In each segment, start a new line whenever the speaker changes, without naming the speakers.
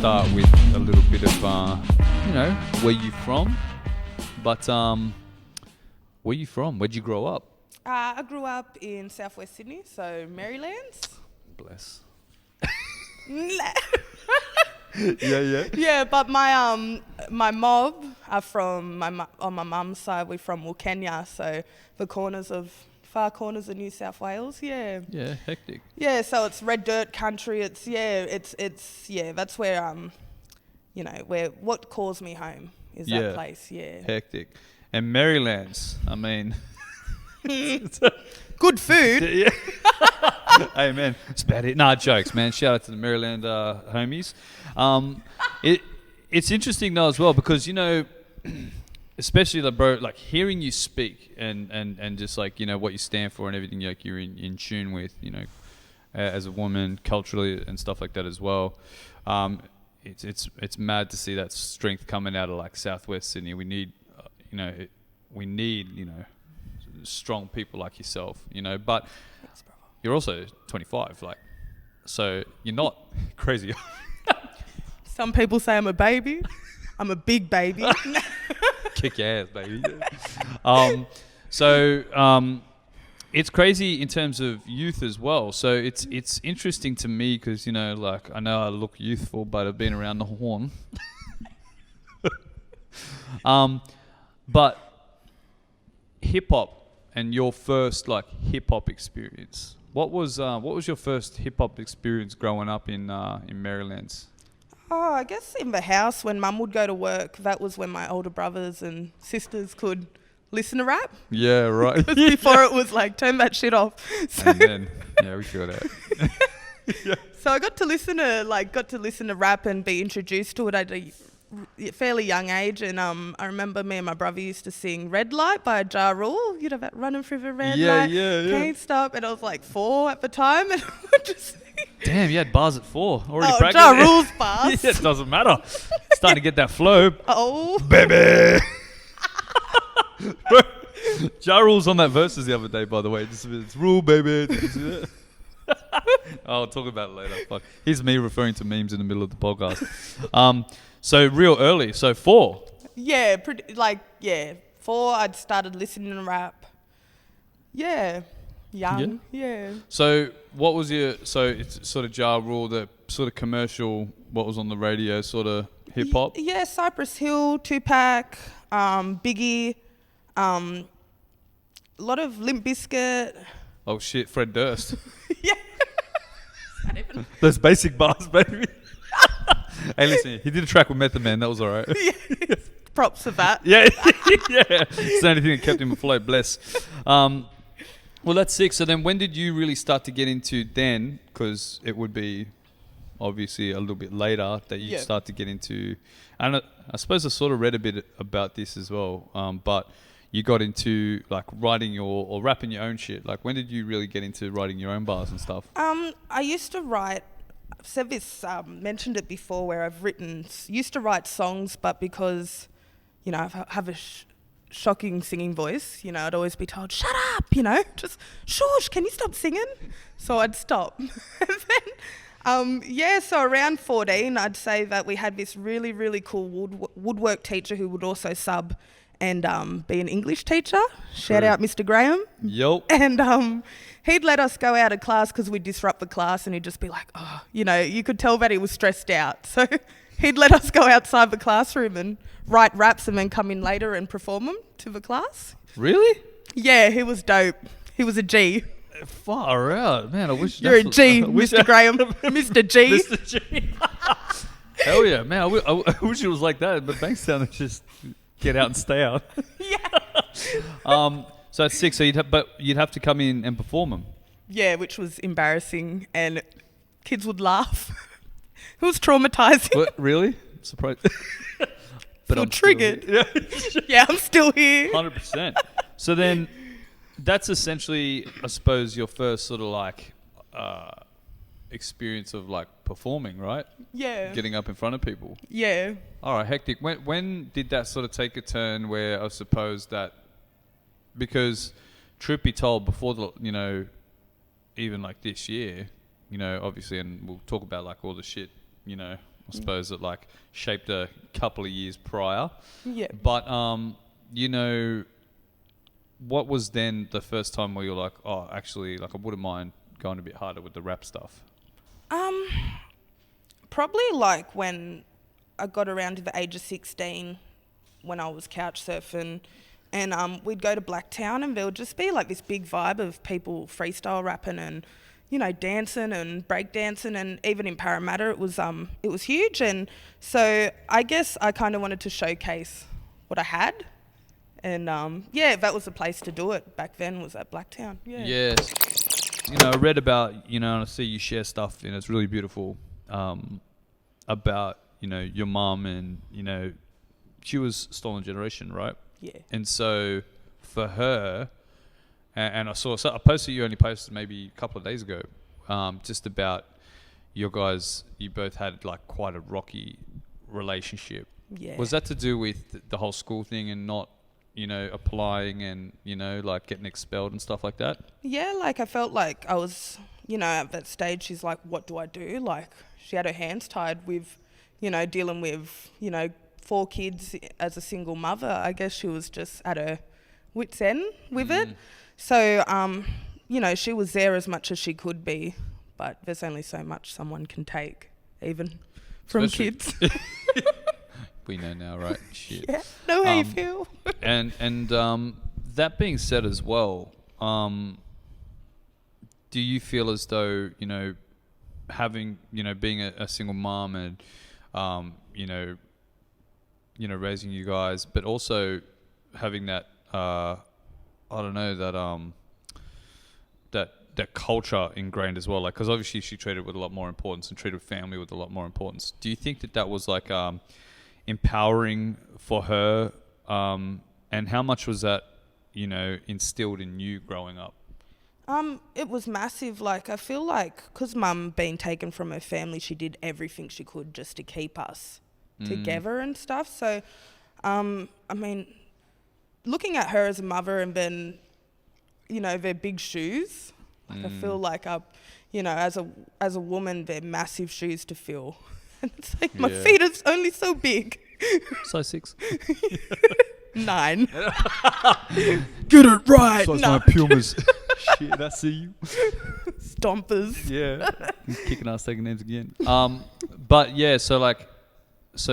start with a little bit of, where you from. But where you from? Where'd you grow up?
I grew up in southwest Sydney, so Merrylands.
Bless.
Yeah. Yeah, but my mob are from on my mum's side. We're from Wilkenya, so the far corners of New South Wales. Yeah.
Yeah, hectic.
Yeah, so it's red dirt country. It's that's where where what calls me home is that place. Yeah.
Hectic. And Merrylands, I mean,
good food.
Yeah. Hey man, it's about it. Nah, jokes, man. Shout out to the Merryland homies. It's interesting though as well because especially like hearing you speak and just like what you stand for and everything like you're in tune with as a woman culturally and stuff like that as well. It's mad to see that strength coming out of like Southwest Sydney. We need strong people like yourself. But you're also 25, like, so you're not crazy.
Some people say I'm a baby. I'm a big baby.
Kick your ass, baby. It's crazy in terms of youth as well. So it's interesting to me because like I know I look youthful, but I've been around the horn. But hip hop and your first like hip hop experience. What was your first hip hop experience growing up in Merrylands?
Oh, I guess in the house when Mum would go to work. That was when my older brothers and sisters could listen to rap.
Yeah, right.
Before it was like turn that shit off. So
Amen. Yeah, we feel that. Yeah.
So I got to listen to rap and be introduced to it at a fairly young age, and I remember me and my brother used to sing Red Light by Ja Rule, that running through the red light, can't stop, and I was like 4 at the time, and I would just
damn, you had bars at 4 already.
Ja Rule's bars.
Yeah, it doesn't matter. Starting to get that flow.
Oh
baby. Ja Rule's on that verses the other day, by the way. It's rule, baby. Did you see that? I'll talk about it later. Fuck. Here's me referring to memes in the middle of the podcast. So real early. So 4.
Yeah, 4. I'd started listening to rap. Yeah, young. Yeah.
So what was it's sort of Ja Rule, the sort of commercial, what was on the radio, sort of hip hop?
Yeah, Cypress Hill, Tupac, Biggie, a lot of Limp Bizkit.
Oh shit, Fred Durst.
Yeah.
Those basic bars, baby. Hey, listen, he did a track with Method Man. That was all right.
Yeah. Props for that.
Yeah. It's the only thing that kept him afloat. Bless. Well, that's sick. So then when did you really start to get into then? Because it would be obviously a little bit later that you start to get into... And I suppose I sort of read a bit about this as well. But you got into like writing or rapping your own shit. Like when did you really get into writing your own bars and stuff?
I used to write... I've said this, mentioned it before, where used to write songs, but because, I have a shocking singing voice, I'd always be told, shut up, just shush, can you stop singing? So I'd stop. And then, so around 14, I'd say that we had this really, really cool woodwork teacher who would also sub and be an English teacher. Shout out Mr. Graham.
Yup.
And he'd let us go out of class because we'd disrupt the class, and he'd just be like, you could tell that he was stressed out. So he'd let us go outside the classroom and write raps and then come in later and perform them to the class.
Really?
Yeah, he was dope. He was a G.
Far out. Man, I wish...
You're a G, Mr. Graham. Mr. G.
Mr. G. Hell yeah, man. I wish it was like that, but Bankstown is just... Get out and stay out.
Yeah.
So that's 6. So you'd have to come in and perform them.
Yeah, which was embarrassing, and kids would laugh. It was traumatizing.
What, really? Surprised. But
I'm triggered. Yeah, I'm still here.
100%. So then, that's essentially, I suppose, your first sort of like experience of like performing, right?
Yeah.
Getting up in front of people.
Yeah.
All right, hectic. When did that sort of take a turn where I suppose that, because truth be told, before the, even like this year, obviously, and we'll talk about like all the shit, I suppose it like shaped a couple of years prior.
Yeah.
But you know, what was then the first time where you're like, oh, actually, like I wouldn't mind going a bit harder with the rap stuff?
Probably like when I got around to the age of 16, when I was couch surfing, and we'd go to Blacktown, and there would just be like this big vibe of people freestyle rapping and, you know, dancing and break dancing, and even in Parramatta it was huge. And so I guess I kind of wanted to showcase what I had, and yeah, that was the place to do it back then, was at Blacktown. Yeah.
Yes. You know, I read about, you know, and I see you share stuff, and it's really beautiful, about, you know, your mum, and, you know, she was stolen generation, right?
Yeah.
And so for her, and I saw a post that you only posted maybe a couple of days ago, just about your guys, you both had like quite a rocky relationship.
Yeah.
Was that to do with the whole school thing and not, you know, applying and, you know, like getting expelled and stuff like that?
Yeah, like I felt like I was, you know, at that stage, she's like, what do I do? Like, she had her hands tied with, you know, dealing with, you know, 4 kids as a single mother. I guess she was just at her wit's end with it. So, you know, she was there as much as she could be, but there's only so much someone can take, even from kids.
We know now, right? Shit.
Yeah, know how you feel.
and that being said as well, do you feel as though, you know, having, you know, being a single mom and, you know, raising you guys, but also having that, I don't know, that culture ingrained as well, like, because obviously she treated it with a lot more importance and treated family with a lot more importance. Do you think that was like empowering for her, and how much was that, you know, instilled in you growing up?
It was massive. Like, I feel like because mum being taken from her family, she did everything she could just to keep us together and stuff. So, I mean, looking at her as a mother, and then, you know, they're big shoes. Like, I feel like, you know, as a woman, they're massive shoes to fill. And it's like, my feet are only so big.
Size 6.
9. Get it right.
Size my Pumas. Shit, I see you.
Stompers.
Yeah. Kicking ass, taking names again. But yeah, so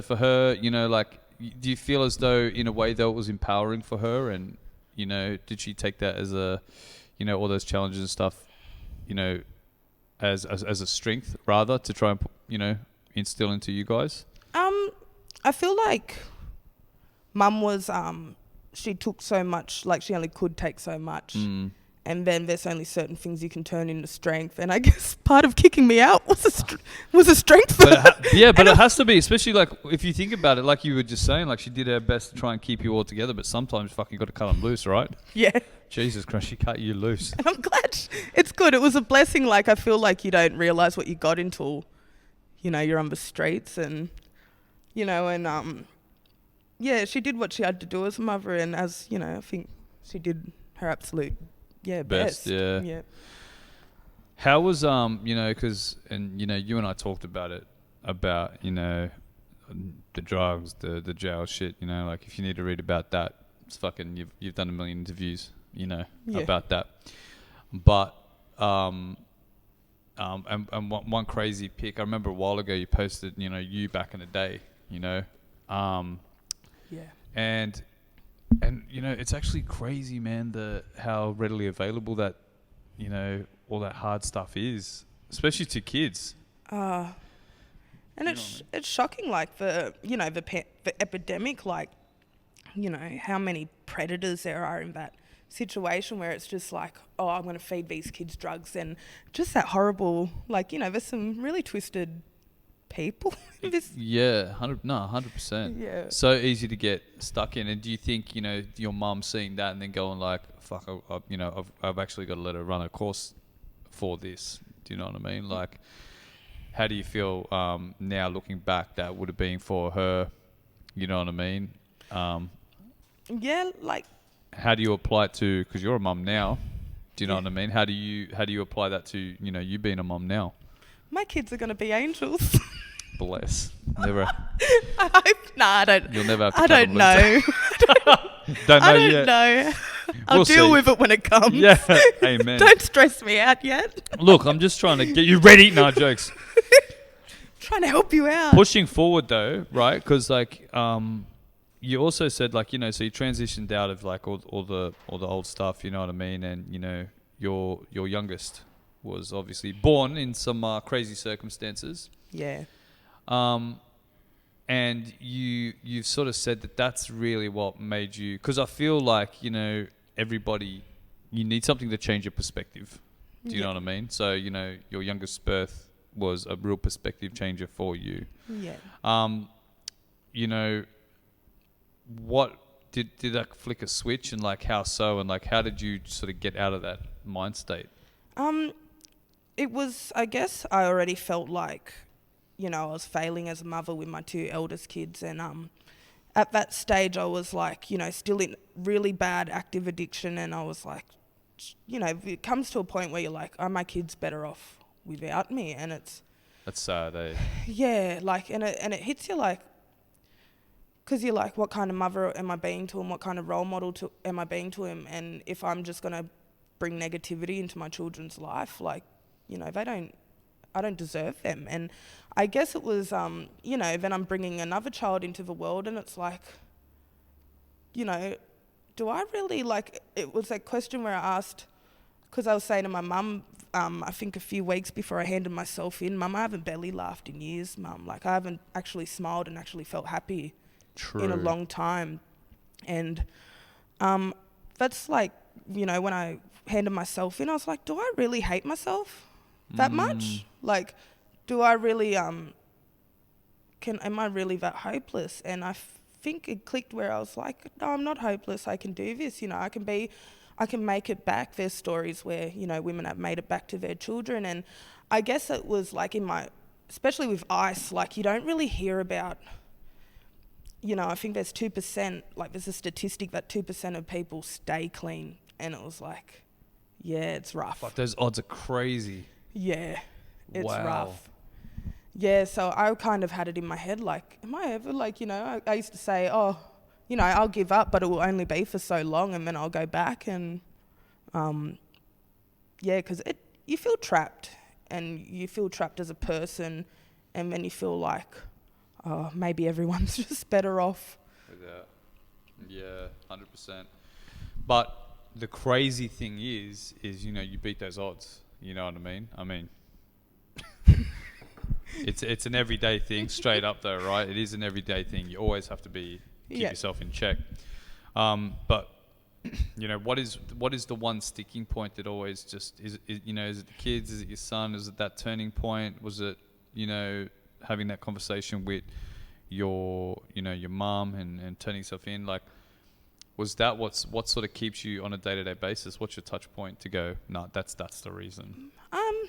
for her, you know, like, do you feel as though in a way though it was empowering for her, and, you know, did she take that as a, you know, all those challenges and stuff, you know, as a strength rather to try and, you know, instill into you guys?
I feel like mum was, she took so much, like she only could take so much. And then there's only certain things you can turn into strength. And I guess part of kicking me out was a strength for her.
But it has to be, especially like if you think about it, like you were just saying, like she did her best to try and keep you all together, but sometimes fucking got to cut them loose, right?
Yeah.
Jesus Christ, she cut you loose.
And I'm glad. It's good. It was a blessing. Like, I feel like you don't realise what you got until, you know, you're on the streets, and, you know, and yeah, she did what she had to do as a mother, and as, you know, I think she did her absolute best. Yeah.
How was you know, because, and, you know, you and I talked about it, about, you know, the drugs, the jail shit, you know, like if you need to read about that, it's fucking, you've done a million interviews, you know, about that. But and one crazy pic, I remember a while ago you posted, you know, you back in the day, you know, and you know, it's actually crazy, man, how readily available that, you know, all that hard stuff is, especially to kids.
And it's shocking, like the epidemic, like, you know, how many predators there are in that situation where it's just like, oh, I'm going to feed these kids drugs, and just that horrible, like, you know, there's some really twisted people in this.
Yeah, 100%.
Yeah.
So easy to get stuck in. And do you think, you know, your mum seeing that and then going like, fuck, you know, I've actually got to let her run a course for this. Do you know what I mean? Like, how do you feel now looking back that would have been for her? You know what I mean?
Yeah, like,
how do you apply it to, because you're a mum now, do you know what I mean? How do you apply that to, you know, you being a mum now?
My kids are going to be angels.
Bless. Never.
I don't.
You'll never have to
I
cut
don't
them loose.
know.
Don't know
I don't
yet.
know. I'll
We'll
deal
see.
with it when it comes.
Yeah. Amen.
Don't stress me out yet.
Look, I'm just trying to get you ready. No jokes.
Trying to help you out.
Pushing forward though, right? Because like, you also said like, you know, so you transitioned out of like all the old stuff. You know what I mean? And you know, your youngest was obviously born in some crazy circumstances.
Yeah.
And you've sort of said that that's really what made you, because I feel like, you know, everybody, you need something to change your perspective. Do you know what I mean? So, you know, your youngest birth was a real perspective changer for you.
Yeah.
You know, what did that flick a switch, and like how so, and like how did you sort of get out of that mind state?
It was, I guess I already felt like, you know, I was failing as a mother with my two eldest kids, and at that stage I was like, you know, still in really bad active addiction, and I was like, you know, it comes to a point where you're like, are my kids better off without me? And
That's sad, eh?
yeah, like, and it hits you like, because you're like, what kind of mother am I being to him? What kind of role model am I being to him? And if I'm just gonna bring negativity into my children's life, like, you know, I don't deserve them. And I guess it was, you know, then I'm bringing another child into the world, and it's like, you know, do I really, like, it was that question where I asked, because I was saying to my mum, I think a few weeks before I handed myself in, Mum, I haven't barely laughed in years, Mum. Like, I haven't actually smiled and actually felt happy in a long time. And that's like, you know, when I handed myself in, I was like, do I really hate myself that much? Like, do I really, am I really that hopeless? And I think it clicked where I was like, no, I'm not hopeless. I can do this. You know, I can make it back. There's stories where, you know, women have made it back to their children. And I guess it was like especially with ICE, like, you don't really hear about, you know, I think there's 2%, like there's a statistic that 2% of people stay clean. And it was like, yeah, it's rough.
But those odds are crazy.
Yeah, it's
Wow.
rough. Yeah, so I kind of had it in my head, like, am I ever, like, you know, I used to say, oh, you know, I'll give up, but it will only be for so long, and then I'll go back. And, yeah, because you feel trapped, and you feel trapped as a person, and then you feel like, oh, maybe everyone's just better off.
Yeah, 100%. But the crazy thing is, you know, you beat those odds. You know what I mean? I mean, it's an everyday thing, straight up though, right? It is an everyday thing. You always have to keep yourself in check. But you know, what is the one sticking point that always just is you know, is it the kids? Is it your son? Is it that turning point? Was it, you know, having that conversation with your mum and turning yourself in? Like, was that what sort of keeps you on a day-to-day basis? What's your touch point to go, nah, that's the reason?
I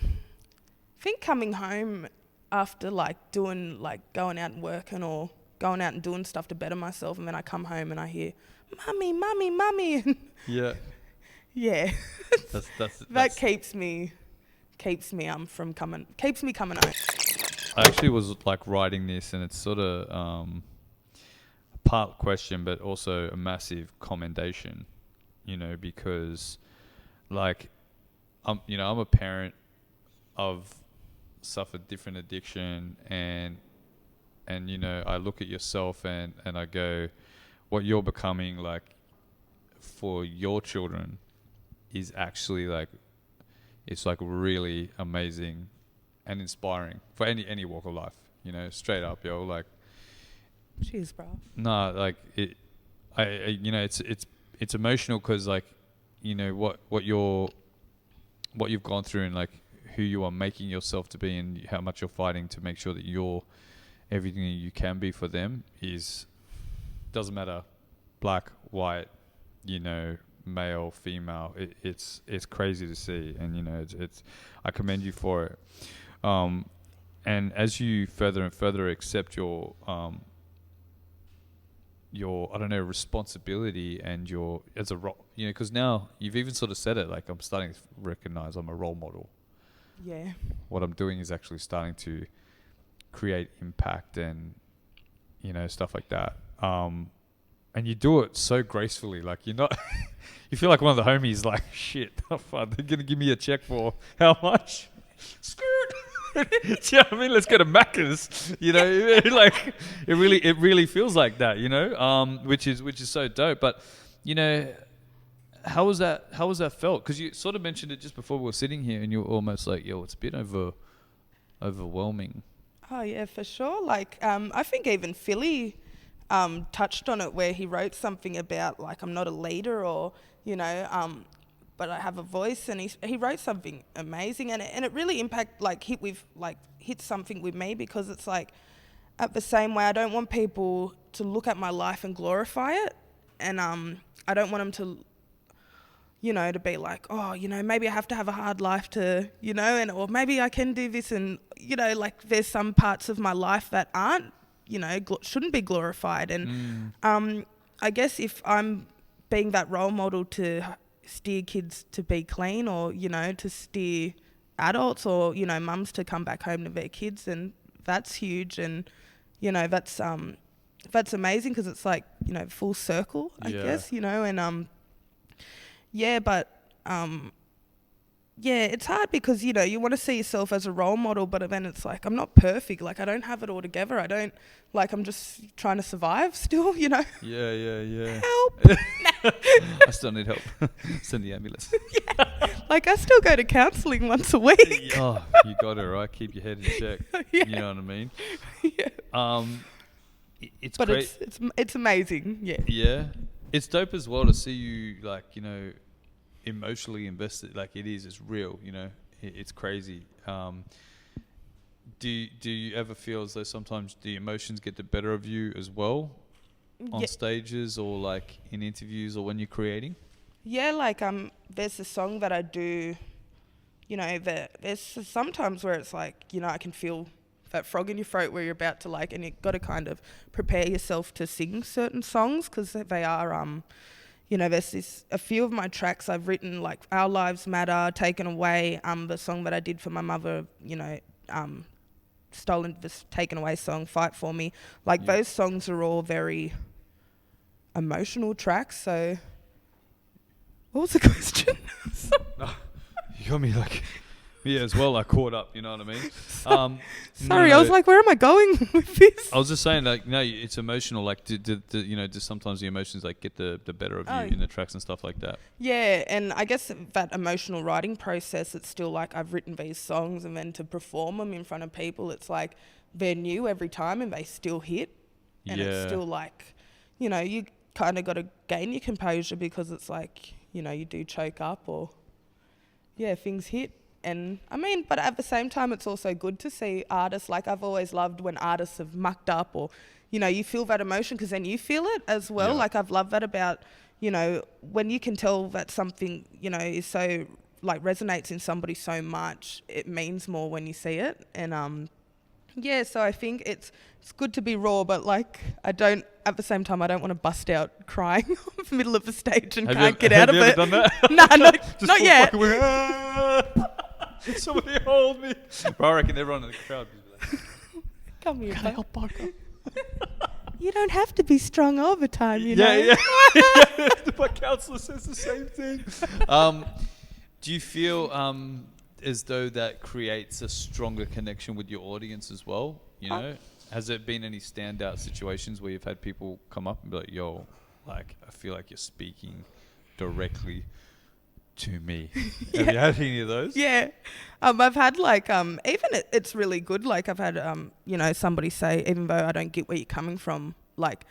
think coming home after like doing, like going out and working or going out and doing stuff to better myself, and then I come home and I hear, "Mummy, mummy, mummy."
Yeah.
Yeah.
That
keeps me coming home.
I actually was like writing this, and it's sort of a part question, but also a massive commendation, you know, because like I'm a parent. I've suffered different addiction, and you know, I look at yourself and I go, what you're becoming like for your children is actually like, it's like really amazing and inspiring for any walk of life, you know, straight up, yo. Like,
cheers, bro.
no, like it, I you know, it's emotional because like, you know, what you've gone through, and like who you are making yourself to be, and how much you're fighting to make sure that you're everything that you can be for them doesn't matter, black, white, you know, male, female. It's crazy to see, and you know, it's I commend you for it. And as you further and further accept your I don't know, responsibility and your as a role, you know, because now you've even sort of said it, like I'm starting to recognize I'm a role model.
Yeah.
What I'm doing is actually starting to create impact and, you know, stuff like that. And you do it so gracefully. Like, you're not, you feel like one of the homies, like, shit, oh, fuck, they're going to give me a check for how much? Skirt. Do you know what I mean? Let's go to Macca's. You know, like, it really feels like that, you know, which is so dope. But, you know, how was that felt? Because you sort of mentioned it just before we were sitting here, and you were almost like, yo, it's a bit overwhelming.
Oh yeah, for sure. Like, I think even Philly touched on it, where he wrote something about, like, I'm not a leader, or, you know, but I have a voice, and he wrote something amazing, and it really hit something with me, because it's like, at the same way, I don't want people to look at my life and glorify it, and I don't want them to, you know, to be like, oh, you know, maybe I have to have a hard life to, you know, and or maybe I can do this, and, you know, like, there's some parts of my life that aren't, you know, shouldn't be glorified, and I guess if I'm being that role model to steer kids to be clean, or, you know, to steer adults, or, you know, mums to come back home to their kids, and that's huge, and, you know, that's amazing, because it's like, you know, full circle, I guess, you know, and yeah, but yeah, it's hard, because, you know, you want to see yourself as a role model, but then it's like, I'm not perfect. Like, I don't have it all together. I'm just trying to survive still, you know?
Yeah.
Help!
I still need help. Send the ambulance.
Yeah. Like, I still go to counselling once a week.
Oh, you got it, right? Keep your head in check.
Yeah.
You know what I mean?
Yeah.
It's
but
great.
it's amazing, yeah.
Yeah. It's dope as well to see you, like, you know, emotionally invested. Like, it's real, you know. It's crazy. Do you ever feel as though sometimes the emotions get the better of you as well on stages, or like in interviews, or when you're creating?
Yeah, like, there's a song that I do, you know, there's sometimes where it's like, you know, I can feel that frog in your throat where you're about to, like, and you've got to kind of prepare yourself to sing certain songs, because they are, you know, there's a few of my tracks I've written, like Our Lives Matter, Taken Away, the song that I did for my mother, you know, Stolen, this Taken Away song, Fight For Me. Like, those songs are all very emotional tracks, so... What was the question?
No, you got me, like... Yeah, as well, I caught up, you know what I mean?
Sorry, I was like, where am I going with this?
I was just saying, like, no, it's emotional. Like, you know, just sometimes the emotions, like, get the better of you in the tracks and stuff like that.
Yeah, and I guess that emotional writing process, it's still like, I've written these songs, and then to perform them in front of people, it's like they're new every time, and they still hit. And it's still like, you know, you kind of got to gain your composure, because it's like, you know, you do choke up, or, yeah, things hit. And I mean, but at the same time, it's also good to see artists, like, I've always loved when artists have mucked up, or, you know, you feel that emotion, because then you feel it as well. Yeah. Like, I've loved that about, you know, when you can tell that something, you know, is so, like, resonates in somebody so much, it means more when you see it. And yeah, so I think it's good to be raw, but, like, at the same time, I don't want to bust out crying in the middle of the stage and can't get out of it.
Have you ever done that?
No, not yet.
Somebody hold me. Bro, I reckon everyone in the crowd would be like,
come here,
can I help Barkaa?
You don't have to be strong all the time, you know?
Yeah. My counsellor says the same thing. Do you feel as though that creates a stronger connection with your audience as well? You know, has there been any standout situations where you've had people come up and be like, yo, like, I feel like you're speaking directly to me? Have you had any of those?
Yeah. I've had, like, even it's really good. Like, I've had, you know, somebody say, even though I don't get where you're coming from, like,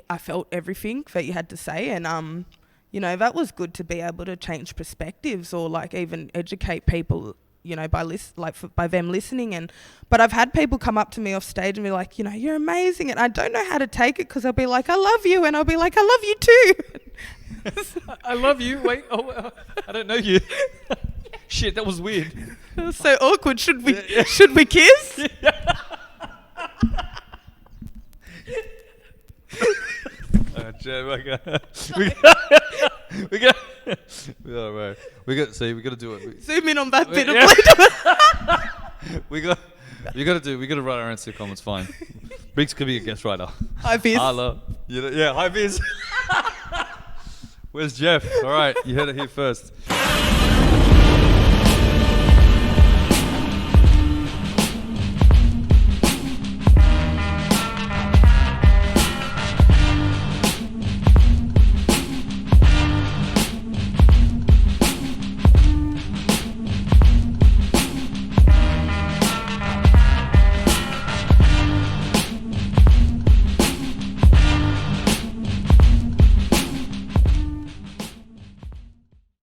I felt everything that you had to say. And, you know, that was good to be able to change perspectives, or, like, even educate people, you know, by them listening. But I've had people come up to me off stage and be like, you know, you're amazing. And I don't know how to take it, because they'll be like, I love you. And I'll be like, I love you too.
I love you. Wait, I don't know you. Shit, that was weird.
It was so awkward. Should we kiss?
We got to do it.
Zoom in on that bit of
we We gotta write our own sitcom. It's fine. Briggs could be a guest writer.
Hi, Biz.
Hello. Yeah, hi Biz. Where's Jeff? All right, you heard it here first.